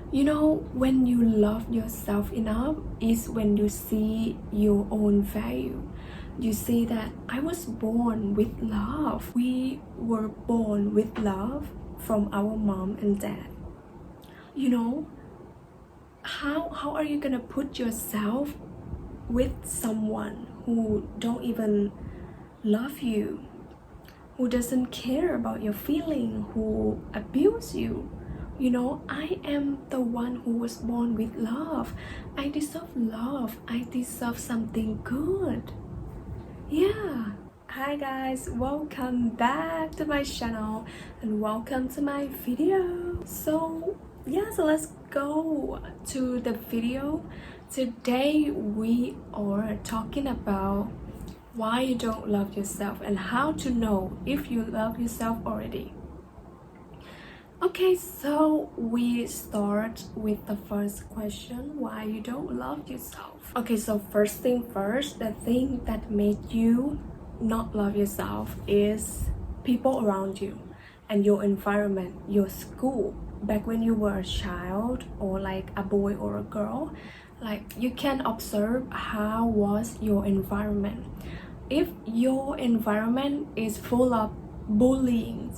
You know, when you love yourself enough is when you see your own value. You see that I was born with love. We were born with love from our mom and dad. You know, how are you gonna put yourself with someone who don't even love you, who doesn't care about your feeling, who abuse you? You know, I am the one who was born with love. I deserve love. I deserve something good. Yeah. Hi guys, welcome back to my channel and welcome to my video. So let's go to the video. Today we are talking about why you don't love yourself and how to know if you love yourself already. Okay, so we start with the first question, why you don't love yourself. Okay, so first thing first, the thing that made you not love yourself is people around you and your environment, your school. Back when you were a child or like a boy or a girl, like you can observe how was your environment. If your environment is full of bullying,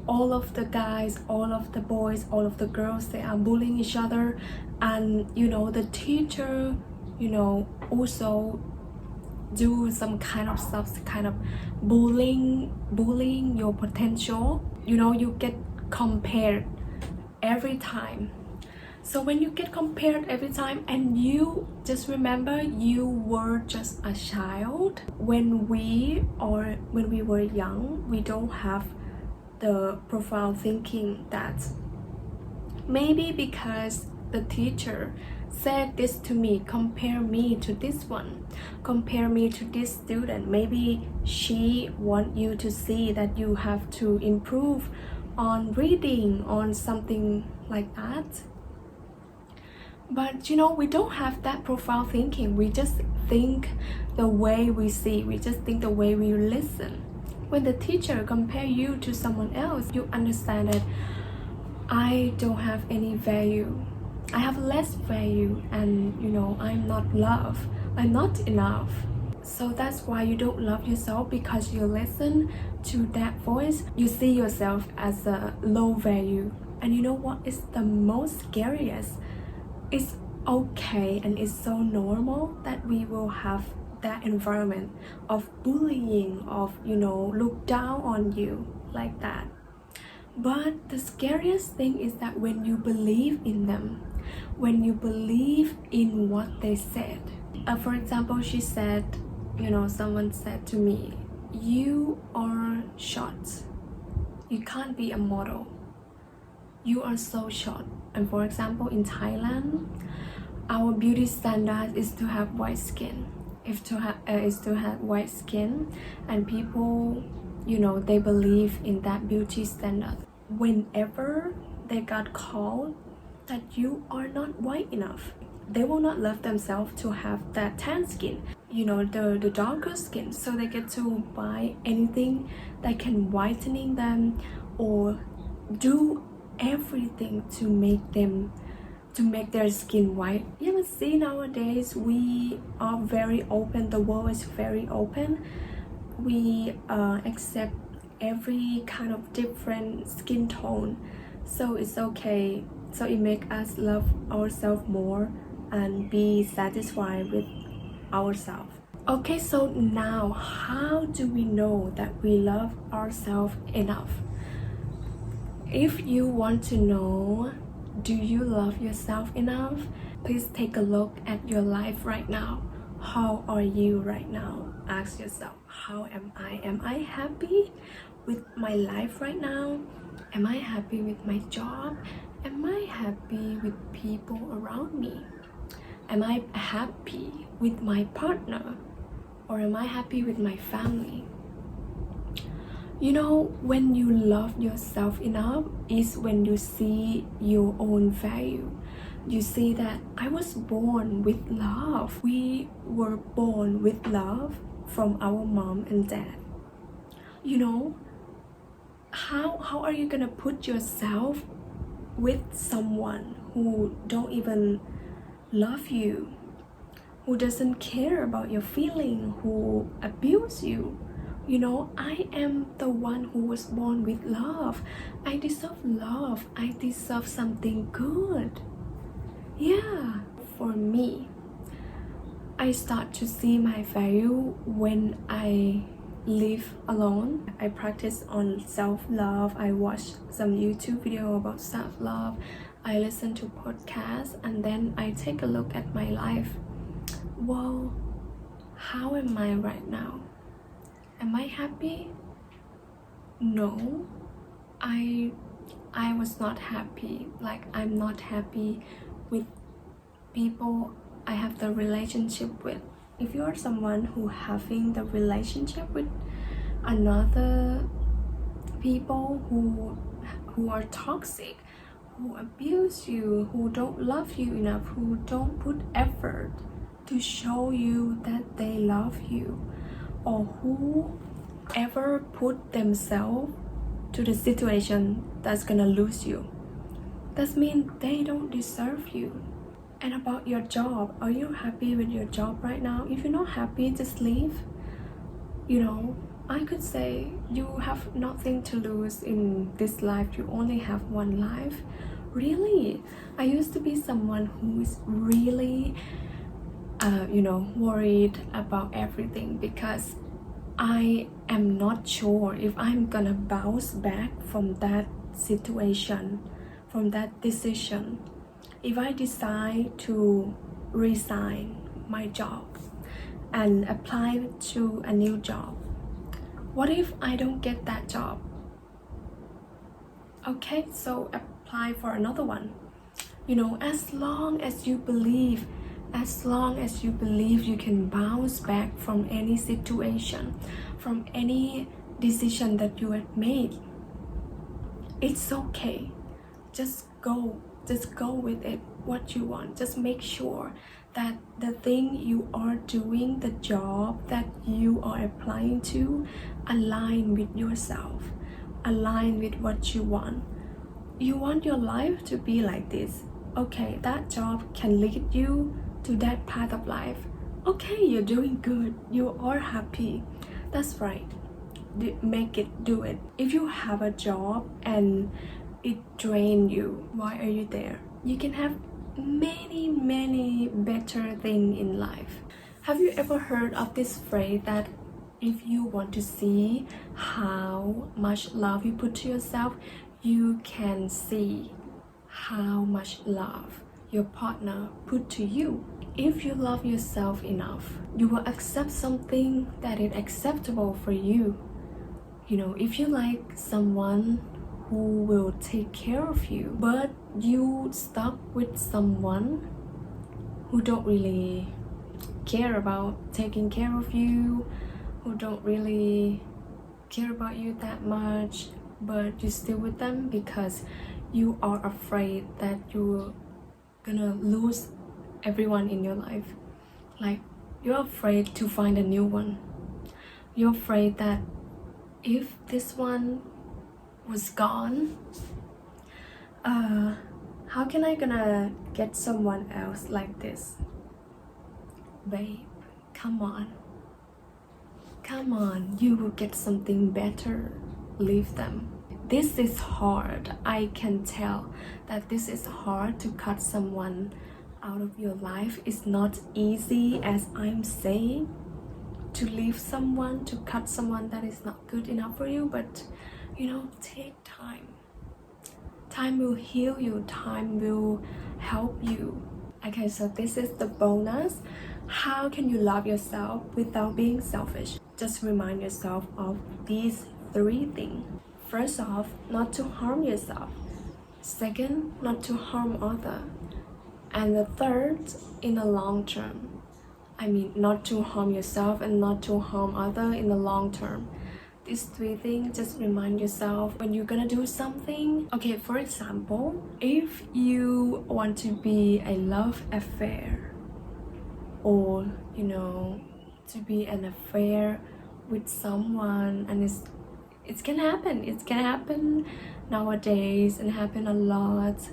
all of the guys, all of the boys, all of the girls, they are bullying each other, and you know the teacher, you know, also do some kind of stuff, kind of bullying your potential. You know, you get compared every time. So when you get compared every time, and you just remember you were just a child when we were young, we don't have the profound thinking that maybe because the teacher said this to me, compare me to this one, compare me to this student, maybe she want you to see that you have to improve on reading, on something like that. But you know, we don't have that profound thinking. We just think the way we see, we just think the way we listen. When the teacher compare you to someone else, you understand that I don't have any value. I have less value, and you know, I'm not loved. I'm not enough. So that's why you don't love yourself, because you listen to that voice. You see yourself as a low value. And you know what is the most scariest? It's okay and it's so normal that we will have that environment of bullying, of, you know, look down on you like that. But the scariest thing is that when you believe in them, when you believe in what they said. For example, she said, you know, someone said to me, you are short, you can't be a model, you are so short. And for example, in Thailand, our beauty standard is to have white skin, is to have white skin, and people, you know, they believe in that beauty standard. Whenever they got called that you are not white enough, they will not love themselves to have that tan skin, you know, the darker skin. So they get to buy anything that can whitening them or do everything to make their skin white. You ever see nowadays we are very open, the world is very open, we accept every kind of different skin tone, so it's okay. So it makes us love ourselves more and be satisfied with ourselves. Okay, so now how do we know that we love ourselves enough? If you want to know, do you love yourself enough? Please take a look at your life right now. How are you right now? Ask yourself, how am I? Am I happy with my life right now? Am I happy with my job? Am I happy with people around me? Am I happy with my partner? Or am I happy with my family? You know, when you love yourself enough is when you see your own value. You see that I was born with love. We were born with love from our mom and dad. You know, how are you gonna put yourself with someone who don't even love you, who doesn't care about your feeling, who abuse you. You know, I am the one who was born with love. I deserve love. I deserve something good. Yeah, for me, I start to see my value when I live alone. I practice on self-love. I watch some YouTube video about self-love. I listen to podcasts, and then I take a look at my life. Well, how am I right now? Am I happy? No, I was not happy. Like, I'm not happy with people I have the relationship with. If you are someone who having the relationship with another people who are toxic, who abuse you, who don't love you enough, who don't put effort to show you that they love you, or who ever put themselves to the situation that's gonna lose you, that means they don't deserve you. And about your job, are you happy with your job right now? If you're not happy, just leave. You know, I could say you have nothing to lose in this life. You only have one life. Really, I used to be someone who is really worried about everything, because I am not sure if I'm gonna bounce back from that situation, from that decision. If I decide to resign my job and apply to a new job, what if I don't get that job? Okay, so apply for another one. You know, as long as you believe you can bounce back from any situation, from any decision that you have made, it's okay. Just go with it, what you want. Just make sure that the thing you are doing, the job that you are applying to, align with yourself, align with what you want. You want your life to be like this. Okay, that job can lead you to that path of life. Okay, you're doing good, you are happy, that's right. Make it, do it. If you have a job and it drains you, why are you there? You can have many better things in life. Have you ever heard of this phrase that if you want to see how much love you put to yourself, you can see how much love your partner put to you? If you love yourself enough, you will accept something that is acceptable for you. You know, if you like someone who will take care of you, but you stuck with someone who don't really care about taking care of you, who don't really care about you that much, but you're still with them because you are afraid that you're gonna lose everyone in your life. Like, you're afraid to find a new one. You're afraid that if this one was gone, how can I gonna get someone else like this? Babe, come on, you will get something better. Leave them. This is hard. I can tell that this is hard to cut someone out of your life. It's not easy, as I'm saying, to leave someone, to cut someone that is not good enough for you, but take time. Time will heal you, time will help you. Okay, so this is the bonus. How can you love yourself without being selfish? Just remind yourself of these 3 things. First off, not to harm yourself. Second, not to harm others. And the third, in the long term. I mean, not to harm yourself and not to harm others in the long term. These 3 things, just remind yourself when you're gonna do something. Okay, for example, if you want to be a love affair, or to be an affair with someone, and it can happen nowadays and happen a lot.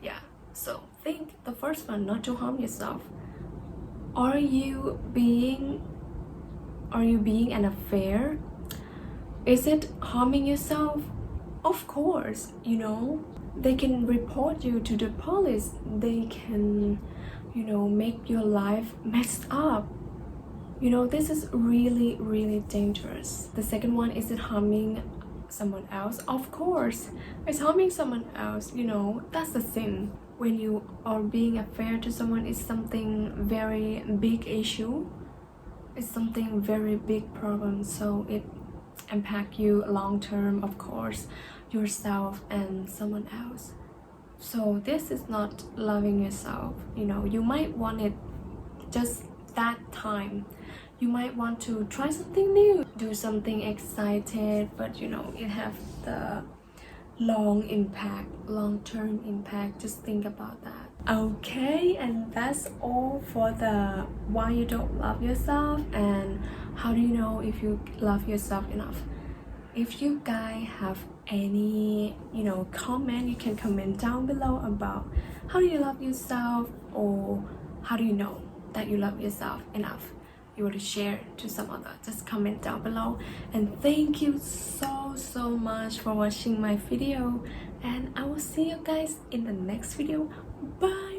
Yeah, So think the first one, not to harm yourself. Are you being an affair? Is it harming yourself? Of course, they can report you to the police. They can, make your life messed up. This is really, really dangerous. The second one, is it harming someone else? Of course, it's harming someone else. That's the sin. When you are being unfair to someone, it's something very big issue. It's something very big problem. So it impact you long term, of course, yourself and someone else. So this is not loving yourself. You might want it just that time. You might want to try something new, do something excited, but it have the long-term impact. Just think about that. Okay, and that's all for the why you don't love yourself and how do you know if you love yourself enough. If you guys have any comment, you can comment down below about how do you love yourself, or how do you know that you love yourself enough. You want to share to some other, just comment down below. And thank you so much for watching my video, and I will see you guys in the next video. Bye.